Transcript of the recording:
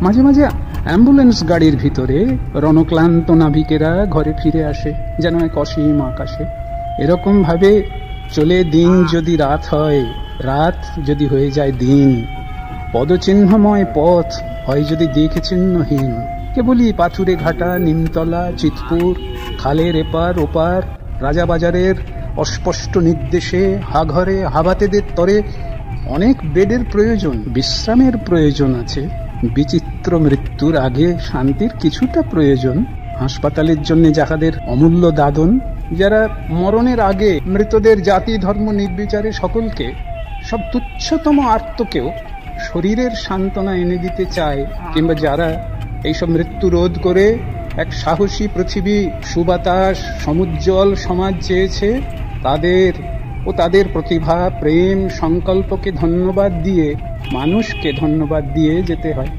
মাঝে মাঝে অ্যাম্বুলেন্স গাড়ির ভিতরে রণক্লান্ত নাবিকেরা ঘরে ফিরে আসে যেন এক অসীম আকাশে। এরকম ভাবে চলে দিন যদি রাত হয়, রাত যদি হয়ে যায় দিন, পদচিহ্নময় পথ হয় যদি দিক চিহ্নহীন। কেবলই পাথুরে ঘাটা, নিমতলা, চিতপুর, খালের এপার ওপার, রাজাবাজারের অস্পষ্ট নির্দেশে হাঘরে হাবাতেদের তরে অনেক বেডের প্রয়োজন, বিশ্রামের প্রয়োজন আছে। বিচিত্র মৃত্যুর আগে শান্তির কিছুটা প্রয়োজন। হাসপাতালের জন্য যাহাদের অমূল্য দাদন, যারা মরণের আগে মৃতদের জাতি ধর্ম নির্বিচারে সকলকে, সব তুচ্ছতম আর্তকেও শরীরের সান্ত্বনা এনে দিতে চায়, কিংবা যারা এইসব মৃত্যু রোধ করে এক সাহসী পৃথিবী, সুবাতাস, সমুজ্জ্বল সমাজ চেয়েছে, তাদের ও তাদের প্রতিভা, প্রেম, সংকল্পকে ধন্যবাদ দিয়ে মানুষকে ধন্যবাদ দিয়ে যেতে হয়।